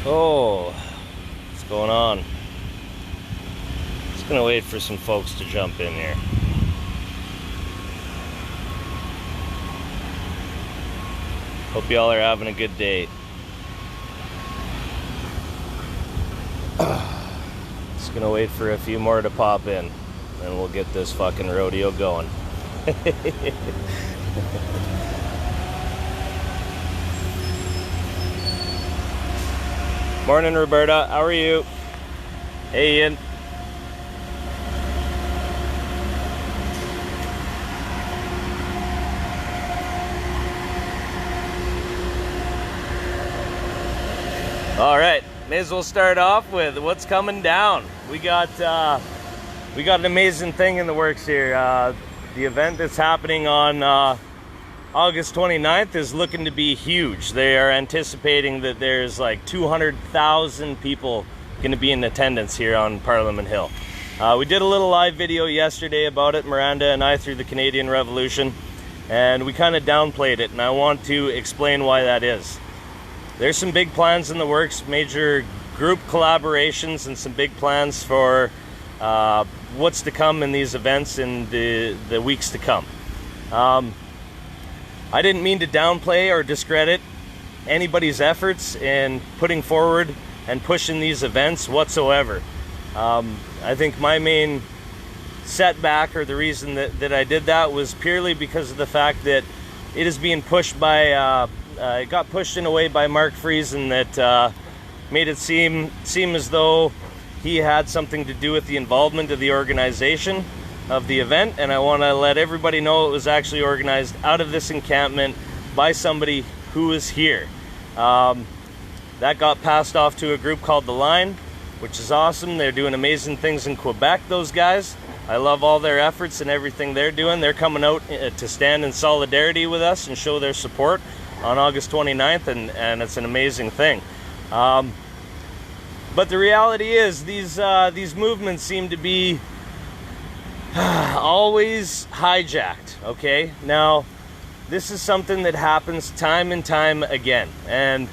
Oh, what's going on? Just gonna wait for some folks to jump in here. Hope y'all are having a good day. Just gonna wait for a few more to pop in, and we'll get this fucking rodeo going. Morning, Roberta. How are you? Hey, Ian. All right, may as well start off with what's coming down. We got an amazing thing in the works here. The event that's happening on August 29th is looking to be huge. They are anticipating that there's like 200,000 people going to be in attendance here on Parliament Hill. We did a little live video yesterday about it, Miranda and I, through the Canadian Revolution, and we kind of downplayed it, and I want to explain why that is. There's some big plans in the works, major group collaborations, and some big plans for what's to come in these events in the weeks to come. I didn't mean to downplay or discredit anybody's efforts in putting forward and pushing these events whatsoever. I think my main setback, or the reason that I did that, was purely because of the fact that it is being pushed by, it got pushed in a way by Mark Friesen that made it seem as though he had something to do with the involvement of the organization of the event, and I want to let everybody know it was actually organized out of this encampment by somebody who was here. That got passed off to a group called The Line, which is awesome. They're doing amazing things in Quebec, those guys. I love all their efforts and everything they're doing. They're coming out to stand in solidarity with us and show their support on August 29th, and it's an amazing thing. But the reality is these movements seem to be always hijacked, okay? Now, this is something that happens time and time again, and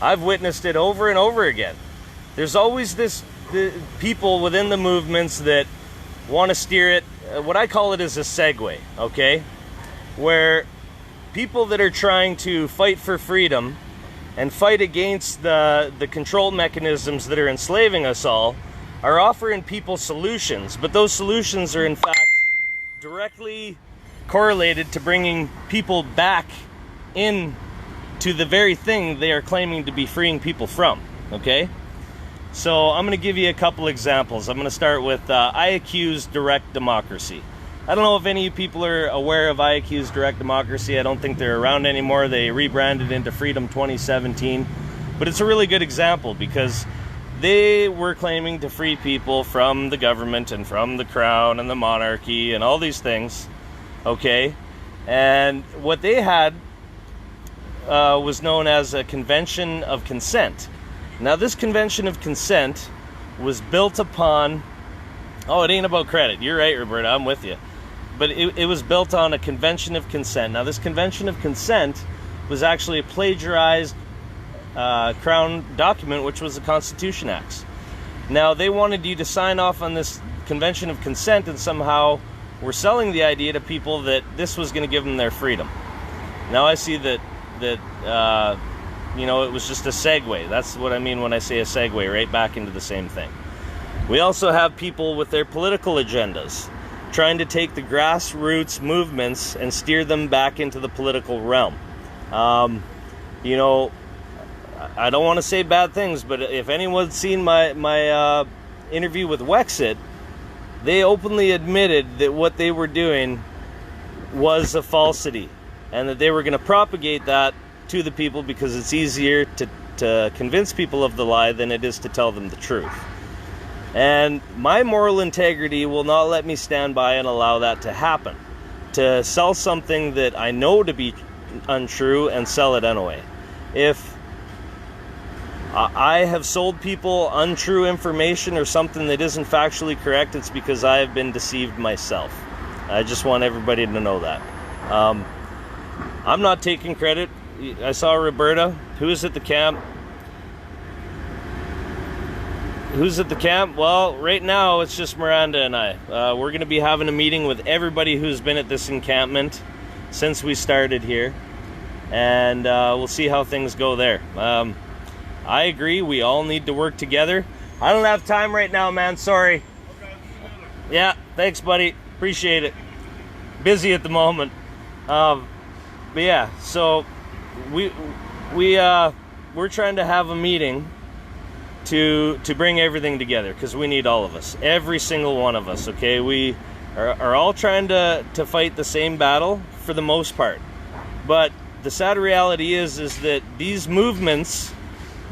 I've witnessed it over and over again. There's always the people within the movements that want to steer it, what I call it is a segue, okay? Where people that are trying to fight for freedom and fight against the control mechanisms that are enslaving us all are offering people solutions, but those solutions are in fact directly correlated to bringing people back in to the very thing they are claiming to be freeing people from, okay? So I'm going to give you a couple examples. I'm going to start with IAQ's Direct Democracy. I don't know if any of you people are aware of IAQ's Direct Democracy. I don't think they're around anymore. They rebranded into Freedom 2017, but it's a really good example because they were claiming to free people from the government and from the crown and the monarchy and all these things, okay? And what they had was known as a Convention of Consent. Now, this Convention of Consent was built upon... Oh, it ain't about credit. You're right, Roberta. I'm with you. But it was built on a Convention of Consent. Now, this Convention of Consent was actually a plagiarized Crown document, which was the Constitution Acts. Now, they wanted you to sign off on this Convention of Consent, and somehow were selling the idea to people that this was going to give them their freedom. Now, I see that you know, it was just a segue. That's what I mean when I say a segue, right back into the same thing. We also have people with their political agendas trying to take the grassroots movements and steer them back into the political realm. You know, I don't want to say bad things, but if anyone's seen my interview with Wexit, they openly admitted that what they were doing was a falsity, and that they were going to propagate that to the people because it's easier to convince people of the lie than it is to tell them the truth. And my moral integrity will not let me stand by and allow that to happen. To sell something that I know to be untrue and sell it anyway. If I have sold people untrue information or something that isn't factually correct, it's because I have been deceived myself. I just want everybody to know that. I'm not taking credit. I saw Roberta. Who's at the camp? Who's at the camp? Well, right now it's just Miranda and I. We're going to be having a meeting with everybody who's been at this encampment since we started here. And we'll see how things go there. I agree, we all need to work together. I don't have time right now, man, sorry. Yeah, thanks, buddy. Appreciate it. Busy at the moment. But yeah, so we're trying to have a meeting to bring everything together, because we need all of us, every single one of us. Okay, we are all trying to fight the same battle for the most part, but the sad reality is that these movements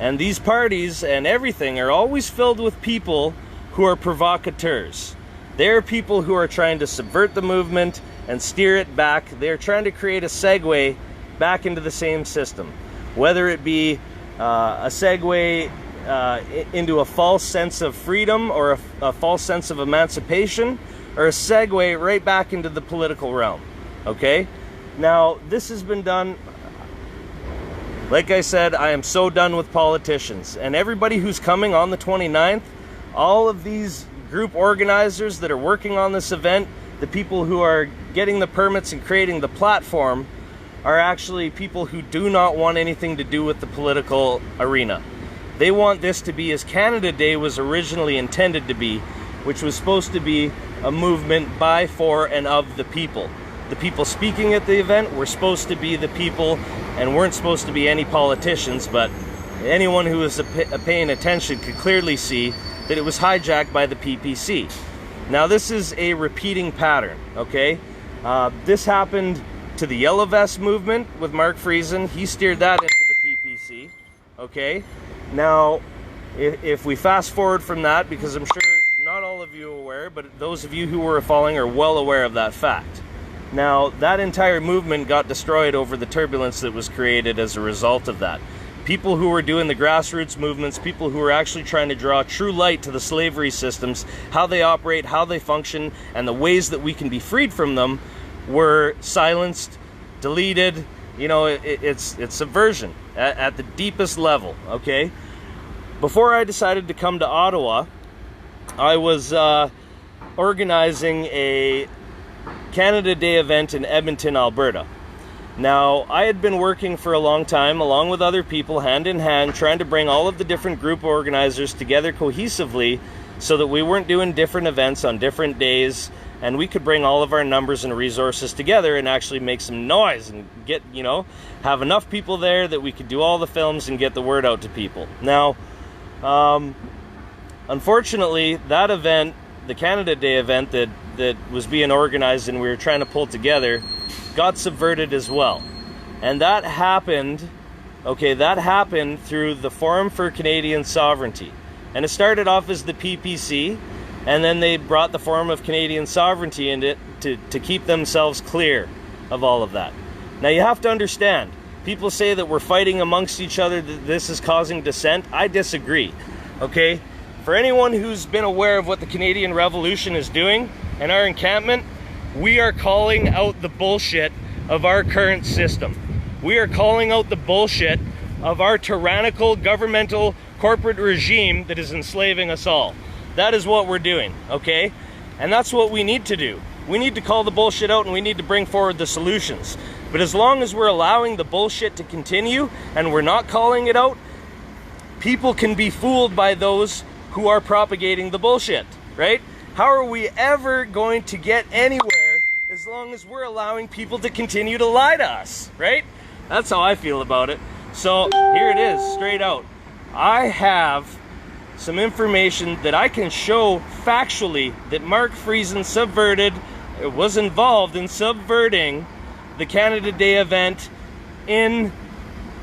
and these parties and everything are always filled with people who are provocateurs. They're people who are trying to subvert the movement and steer it back. They're trying to create a segue back into the same system, whether it be a segue into a false sense of freedom or a false sense of emancipation, or a segue right back into the political realm. Okay? Now, this has been done. Like I said, I am so done with politicians. And everybody who's coming on the 29th, all of these group organizers that are working on this event, the people who are getting the permits and creating the platform, are actually people who do not want anything to do with the political arena. They want this to be as Canada Day was originally intended to be, which was supposed to be a movement by, for, and of the people. The people speaking at the event were supposed to be the people and weren't supposed to be any politicians, but anyone who was paying attention could clearly see that it was hijacked by the PPC. Now, this is a repeating pattern, okay? This happened to the Yellow Vest movement with Mark Friesen. He steered that into the PPC, okay? Now, if we fast forward from that, because I'm sure not all of you are aware, but those of you who were following are well aware of that fact. Now, that entire movement got destroyed over the turbulence that was created as a result of that. People who were doing the grassroots movements, people who were actually trying to draw true light to the slavery systems, how they operate, how they function, and the ways that we can be freed from them, were silenced, deleted. You know, it's subversion at the deepest level, okay? Before I decided to come to Ottawa, I was organizing a Canada Day event in Edmonton, Alberta. Now, I had been working for a long time, along with other people, hand in hand, trying to bring all of the different group organizers together cohesively so that we weren't doing different events on different days, and we could bring all of our numbers and resources together and actually make some noise and get, you know, have enough people there that we could do all the films and get the word out to people. Now, unfortunately, that event, the Canada Day event that was being organized and we were trying to pull together, got subverted as well. And that happened, okay, that happened through the Forum for Canadian Sovereignty. And it started off as the PPC, and then they brought the Forum of Canadian Sovereignty in it to keep themselves clear of all of that. Now, you have to understand, people say that we're fighting amongst each other, that this is causing dissent. I disagree, okay? For anyone who's been aware of what the Canadian Revolution is doing and our encampment, we are calling out the bullshit of our current system. We are calling out the bullshit of our tyrannical, governmental, corporate regime that is enslaving us all. That is what we're doing, okay? And that's what we need to do. We need to call the bullshit out and we need to bring forward the solutions. But as long as we're allowing the bullshit to continue and we're not calling it out, people can be fooled by those who are propagating the bullshit, right? How are we ever going to get anywhere as long as we're allowing people to continue to lie to us, right? That's how I feel about it. So here it is, straight out. I have some information that I can show factually that Mark Friesen was involved in subverting the Canada Day event in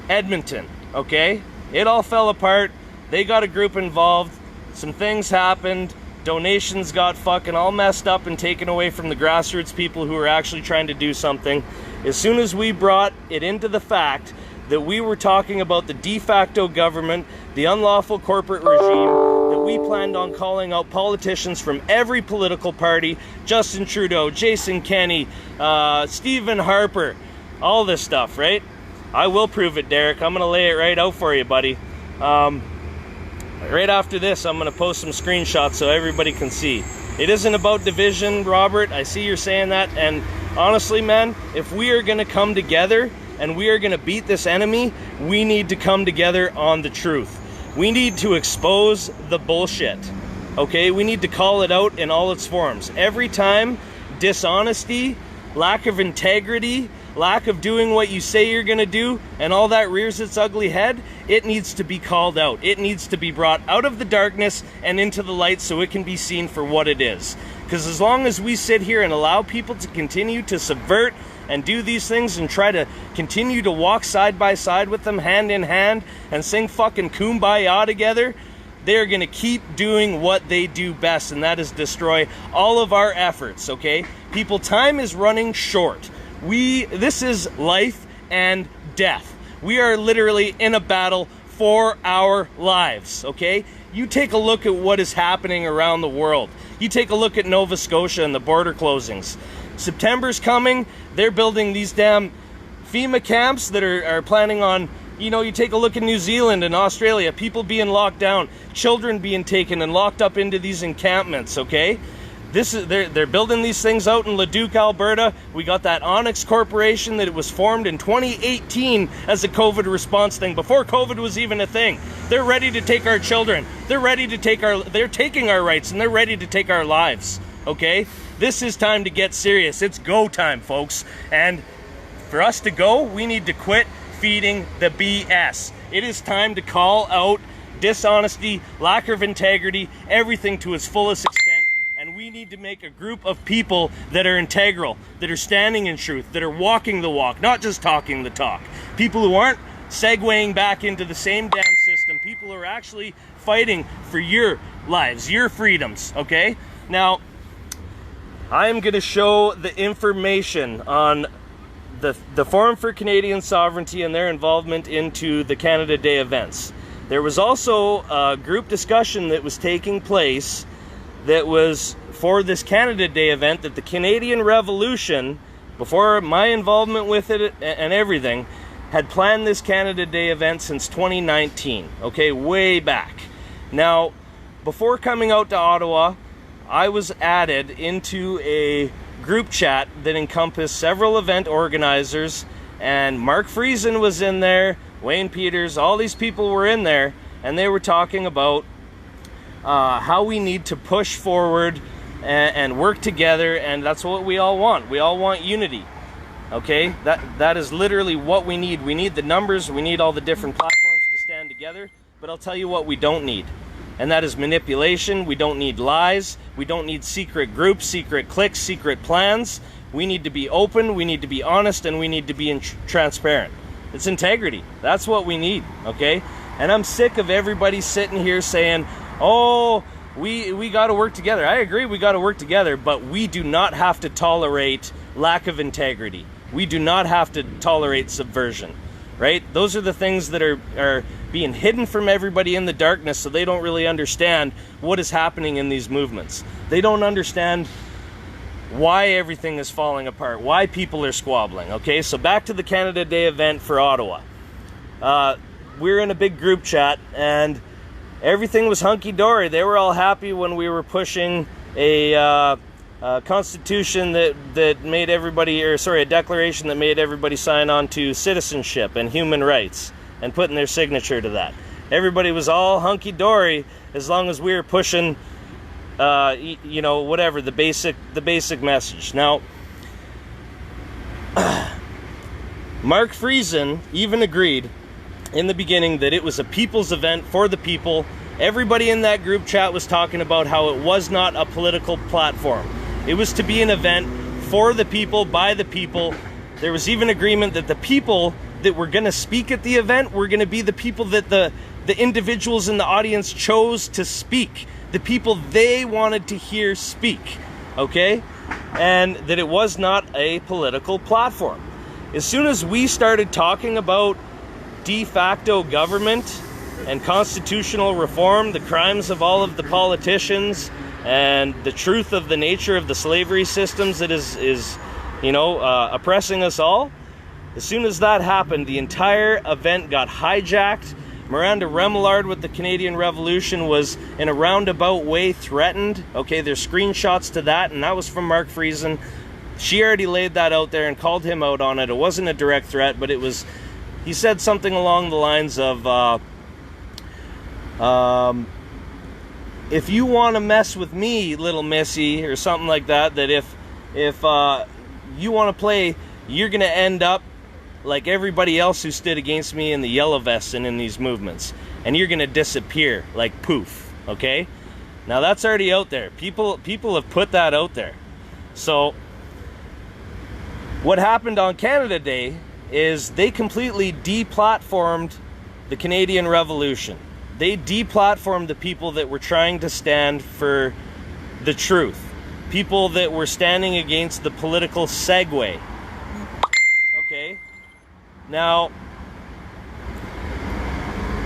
Edmonton, okay? It all fell apart. They got a group involved. Some things happened. Donations got fucking all messed up and taken away from the grassroots people who were actually trying to do something. As soon as we brought it into the fact that we were talking about the de facto government, the unlawful corporate regime, that we planned on calling out politicians from every political party, Justin Trudeau, Jason Kenney, Stephen Harper, all this stuff, right? I will prove it, Derek. I'm going to lay it right out for you, buddy. Right after this, I'm going to post some screenshots so everybody can see. It isn't about division, Robert. I see you're saying that. And honestly, man, if we are going to come together and we are going to beat this enemy, we need to come together on the truth. We need to expose the bullshit, okay? We need to call it out in all its forms. Every time dishonesty, lack of integrity, lack of doing what you say you're going to do, and all that rears its ugly head, it needs to be called out. It needs to be brought out of the darkness and into the light so it can be seen for what it is. Because as long as we sit here and allow people to continue to subvert and do these things and try to continue to walk side by side with them, hand in hand, and sing fucking Kumbaya together, they're going to keep doing what they do best, and that is destroy all of our efforts, okay? People, time is running short. This is life and death. We are literally in a battle for our lives, okay? You take a look at what is happening around the world. You take a look at Nova Scotia and the border closings. September's coming. They're building these damn FEMA camps that are planning on, you know, you take a look at New Zealand and Australia, people being locked down, children being taken and locked up into these encampments, okay? They're building these things out in Leduc, Alberta. We got that Onyx Corporation that it was formed in 2018 as a COVID response thing, before COVID was even a thing. They're ready to take our children. They're taking our rights, and they're ready to take our lives, okay? This is time to get serious. It's go time, folks. And for us to go, we need to quit feeding the BS. It is time to call out dishonesty, lack of integrity, everything to its fullest extent. And we need to make a group of people that are integral, that are standing in truth, that are walking the walk, not just talking the talk. People who aren't segueing back into the same damn system. People who are actually fighting for your lives, your freedoms, okay? Now, I am going to show the information on the Forum for Canadian Sovereignty and their involvement into the Canada Day events. There was also a group discussion that was taking place that was for this Canada Day event, that the Canadian Revolution, before my involvement with it and everything, had planned this Canada Day event since 2019, okay, way back. Now, before coming out to Ottawa, I was added into a group chat that encompassed several event organizers, and Mark Friesen was in there, Wayne Peters, all these people were in there, and they were talking about how we need to push forward and work together, and that's what we all want. We all want unity, okay? That is literally what we need. We need the numbers, we need all the different platforms to stand together, but I'll tell you what we don't need, and that is manipulation. We don't need lies. We don't need secret groups, secret cliques, secret plans. We need to be open, we need to be honest, and we need to be transparent. It's integrity. That's what we need, okay? And I'm sick of everybody sitting here saying, oh, we got to work together. I agree, we got to work together, but we do not have to tolerate lack of integrity. We do not have to tolerate subversion, right? Those are the things that are being hidden from everybody in the darkness, so they don't really understand what is happening in these movements. They don't understand why everything is falling apart, why people are squabbling, okay? So back to the Canada Day event for Ottawa. We're in a big group chat, and everything was hunky-dory. They were all happy when we were pushing a constitution that made everybody, or sorry, a declaration that made everybody sign on to citizenship and human rights and putting their signature to that. Everybody was all hunky-dory as long as we were pushing, you know, whatever, the basic message. Now, Mark Friesen even agreed in the beginning that it was a people's event for the people. Everybody in that group chat was talking about how it was not a political platform. It was to be an event for the people, by the people. There was even agreement that the people that were going to speak at the event were going to be the people that the individuals in the audience chose to speak, the people they wanted to hear speak, okay? And that it was not a political platform. As soon as we started talking about de facto government and constitutional reform, the crimes of all of the politicians, and the truth of the nature of the slavery systems that is oppressing us all, as soon as that happened, the entire event got hijacked. Miranda Remillard with the Canadian Revolution was in a roundabout way threatened. Okay, there's screenshots to that, and that was from Mark Friesen. She already laid that out there and called him out on it. It wasn't a direct threat, but it was, he said something along the lines of, if you want to mess with me, little missy, or something like that, that if you want to play, you're going to end up like everybody else who stood against me in the yellow vests and in these movements. And you're going to disappear like poof, okay? Now that's already out there. People have put that out there. So what happened on Canada Day is they completely deplatformed the Canadian Revolution. They deplatformed the people that were trying to stand for the truth. People that were standing against the political segue. Okay? Now,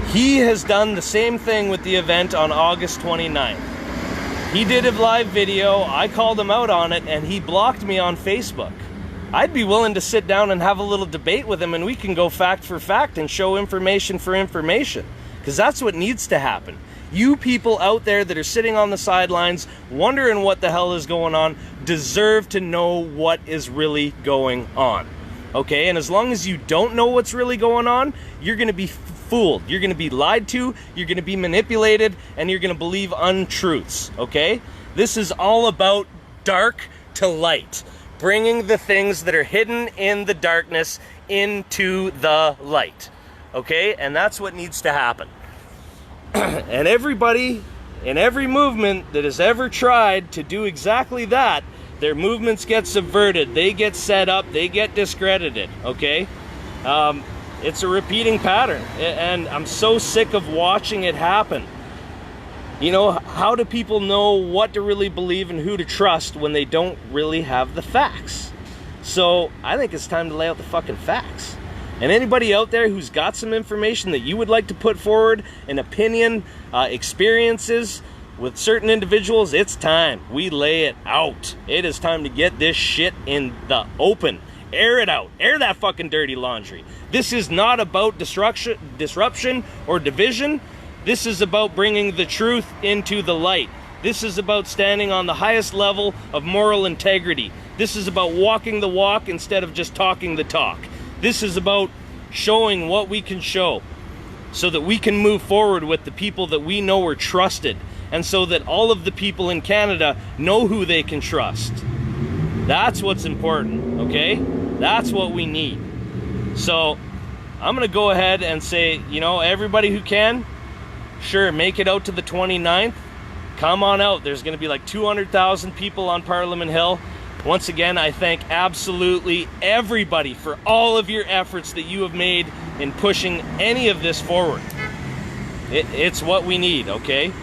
he has done the same thing with the event on August 29th. He did a live video, I called him out on it, and he blocked me on Facebook. I'd be willing to sit down and have a little debate with him, and we can go fact for fact and show information for information. Because that's what needs to happen. You people out there that are sitting on the sidelines wondering what the hell is going on deserve to know what is really going on. Okay, and as long as you don't know what's really going on, you're going to be fooled. You're going to be lied to, you're going to be manipulated, and you're going to believe untruths. Okay? This is all about dark to light. Bringing the things that are hidden in the darkness into the light. Okay? And that's what needs to happen. And everybody in every movement that has ever tried to do exactly that, their movements get subverted, they get set up, they get discredited, okay? It's a repeating pattern, and I'm so sick of watching it happen. You know, how do people know what to really believe and who to trust when they don't really have the facts? So I think it's time to lay out the fucking facts. And anybody out there who's got some information that you would like to put forward, an opinion, experiences with certain individuals, it's time. We lay it out. It is time to get this shit in the open. Air it out. Air that fucking dirty laundry. This is not about disruption or division. This is about bringing the truth into the light. This is about standing on the highest level of moral integrity. This is about walking the walk instead of just talking the talk. This is about showing what we can show so that we can move forward with the people that we know are trusted, and so that all of the people in Canada know who they can trust. That's what's important, okay? That's what we need. So I'm going to go ahead and say, you know, everybody who can, sure, make it out to the 29th. Come on out. There's going to be like 200,000 people on Parliament Hill. Once again, I thank absolutely everybody for all of your efforts that you have made in pushing any of this forward. It's what we need, okay?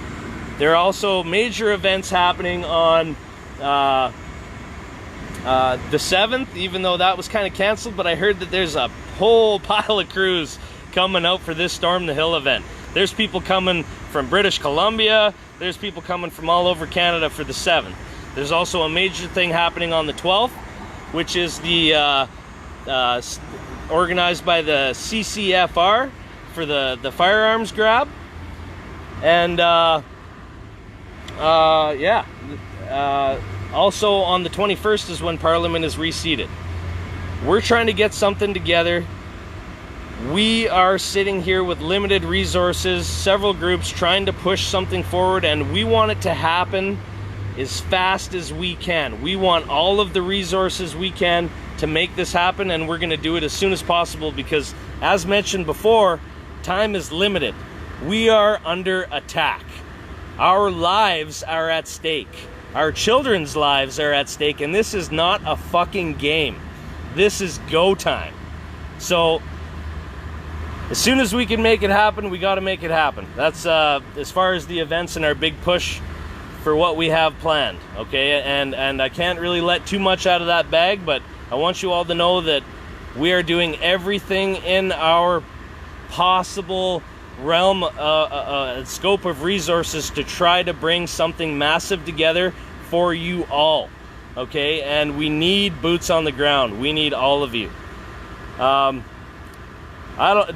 There are also major events happening on the 7th, even though that was kind of canceled, but I heard that there's a whole pile of crews coming out for this Storm the Hill event. There's people coming from British Columbia, there's people coming from all over Canada for the 7th. There's also a major thing happening on the 12th, which is the organized by the CCFR for the firearms grab. And also on the 21st is when Parliament is reseated. We're trying to get something together. We are sitting here with limited resources, several groups trying to push something forward, and we want it to happen as fast as we can. We want all of the resources we can to make this happen, and we're going to do it as soon as possible because, as mentioned before, time is limited. We are under attack. Our lives are at stake. Our children's lives are at stake, and this is not a fucking game. This is go time. So as soon as we can make it happen, we got to make it happen. That's as far as the events and our big push for what we have planned, okay? And I can't really let too much out of that bag, but I want you all to know that we are doing everything in our possible realm, scope of resources to try to bring something massive together for you all, okay? And we need boots on the ground. We need all of you.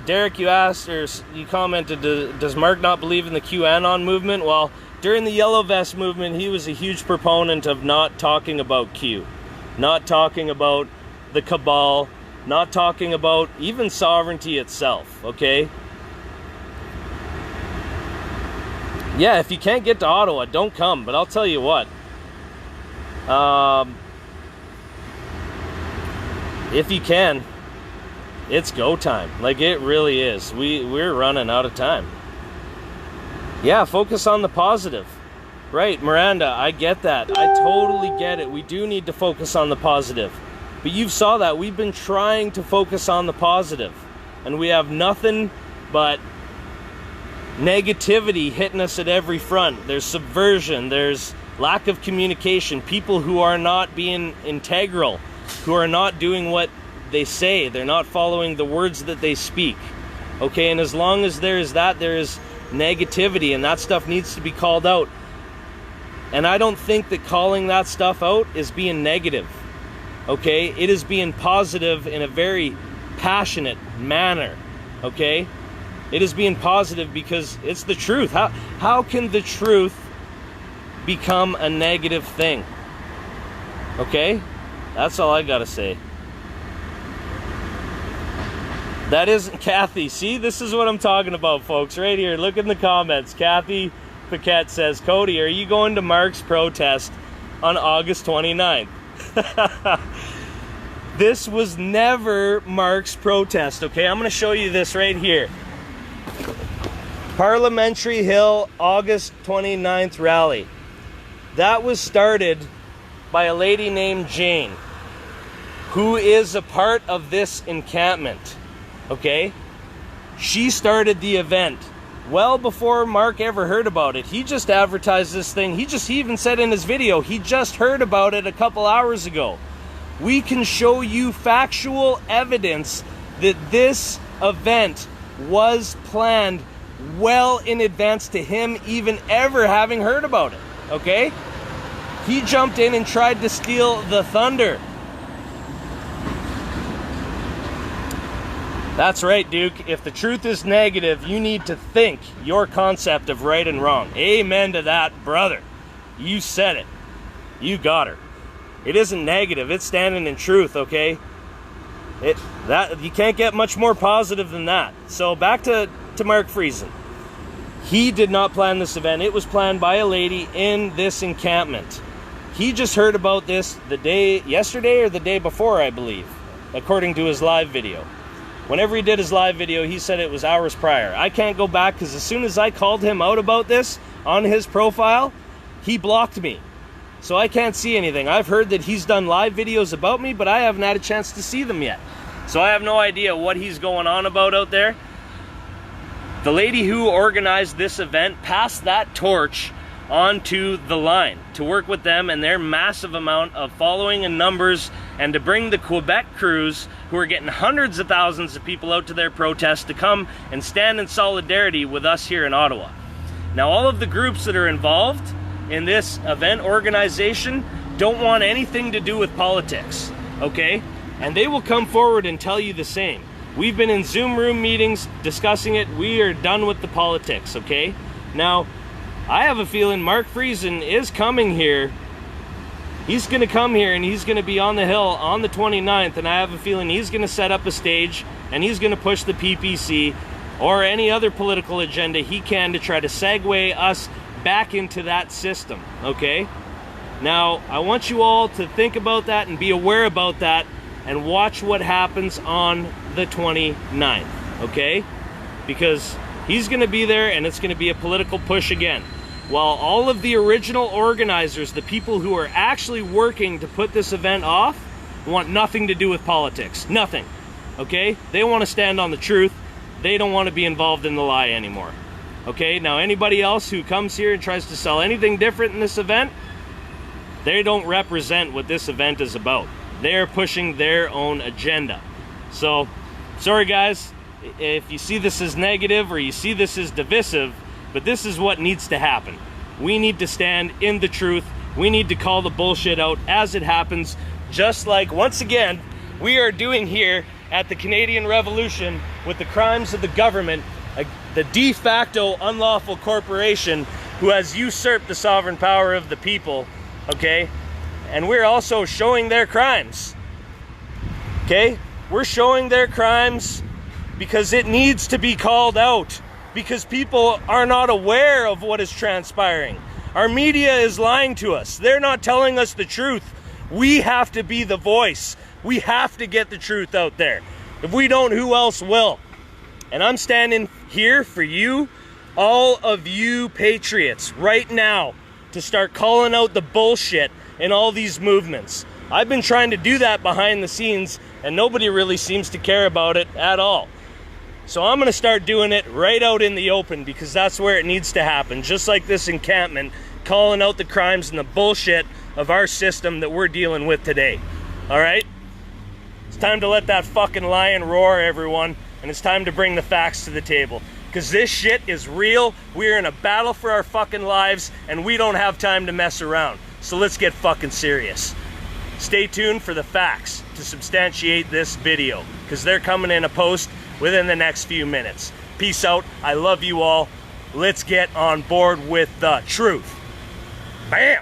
Derek, you asked, or you commented, does Mark not believe in the QAnon movement? Well, during the Yellow Vest movement, he was a huge proponent of not talking about Q, not talking about the cabal, not talking about even sovereignty itself, okay? Yeah, if you can't get to Ottawa, don't come, but I'll tell you what. If you can, it's go time. Like, it really is. We're running out of time. Yeah, focus on the positive. Right, Miranda, I get that. I totally get it. We do need to focus on the positive. But you saw that. We've been trying to focus on the positive. And we have nothing but negativity hitting us at every front. There's subversion. There's lack of communication. People who are not being integral. Who are not doing what they say. They're not following the words that they speak. Okay, and as long as there is that, there is negativity, and that stuff needs to be called out. And I don't think that calling that stuff out is being negative. Okay, it is being positive in a very passionate manner. Okay, it is being positive because it's the truth. How can the truth become a negative thing? Okay, that's all I gotta say. That isn't Kathy. See, this is what I'm talking about, folks. Right here, look in the comments. Kathy Paquette says, Cody, are you going to Mark's protest on August 29th? This was never Mark's protest, okay? I'm going to show you this right here. Parliamentary Hill, August 29th rally. That was started by a lady named Jane, who is a part of this encampment. Okay, she started the event well before Mark ever heard about it. He just advertised this thing. He even said in his video, he just heard about it a couple hours ago. We can show you factual evidence that this event was planned well in advance to him even ever having heard about it. Okay, he jumped in and tried to steal the thunder. That's right, Duke. If the truth is negative, you need to think your concept of right and wrong. Amen to that, brother. You said it. You got her. It isn't negative. It's standing in truth, okay? You can't get much more positive than that. So back to Mark Friesen. He did not plan this event. It was planned by a lady in this encampment. He just heard about this yesterday or the day before, I believe, according to his live video. Whenever he did his live video, he said it was hours prior. I can't go back because as soon as I called him out about this on his profile, he blocked me. So I can't see anything. I've heard that he's done live videos about me, but I haven't had a chance to see them yet. So I have no idea what he's going on about out there. The lady who organized this event passed that torch onto the line to work with them and their massive amount of following and numbers, and to bring the Quebec crews, who are getting hundreds of thousands of people out to their protest, to come and stand in solidarity with us here in Ottawa. Now, all of the groups that are involved in this event organization don't want anything to do with politics, okay? And they will come forward and tell you the same. We've been in Zoom room meetings discussing it. We are done with the politics, okay? Now, I have a feeling Mark Friesen is coming here. He's going to come here and he's going to be on the Hill on the 29th, and I have a feeling he's going to set up a stage and he's going to push the PPC or any other political agenda he can to try to segue us back into that system, okay? Now, I want you all to think about that and be aware about that and watch what happens on the 29th, okay? Because he's going to be there and it's going to be a political push again. While all of the original organizers, the people who are actually working to put this event off, want nothing to do with politics. Nothing. Okay? They want to stand on the truth. they don't want to be involved in the lie anymore. Okay, now anybody else who comes here and tries to sell anything different in this event, they don't represent what this event is about. They're pushing their own agenda. So, sorry guys, if you see this as negative or you see this as divisive, but this is what needs to happen. We need to stand in the truth. We need to call the bullshit out as it happens, just like, once again, we are doing here at the Canadian Revolution with the crimes of the government, the de facto unlawful corporation who has usurped the sovereign power of the people, okay? And we're also showing their crimes, okay? We're showing their crimes because it needs to be called out, because people are not aware of what is transpiring. Our media is lying to us. They're not telling us the truth. We have to be the voice. We have to get the truth out there. If we don't, who else will? And I'm standing here for you, all of you patriots, right now, to start calling out the bullshit in all these movements. I've been trying to do that behind the scenes, and nobody really seems to care about it at all. So I'm gonna start doing it right out in the open, because that's where it needs to happen. Just like this encampment, calling out the crimes and the bullshit of our system that we're dealing with today. All right? It's time to let that fucking lion roar, everyone. And it's time to bring the facts to the table. Because this shit is real. We're in a battle for our fucking lives, and we don't have time to mess around. So let's get fucking serious. Stay tuned for the facts to substantiate this video, because they're coming in a post within the next few minutes. Peace out. I love you all. Let's get on board with the truth. Bam!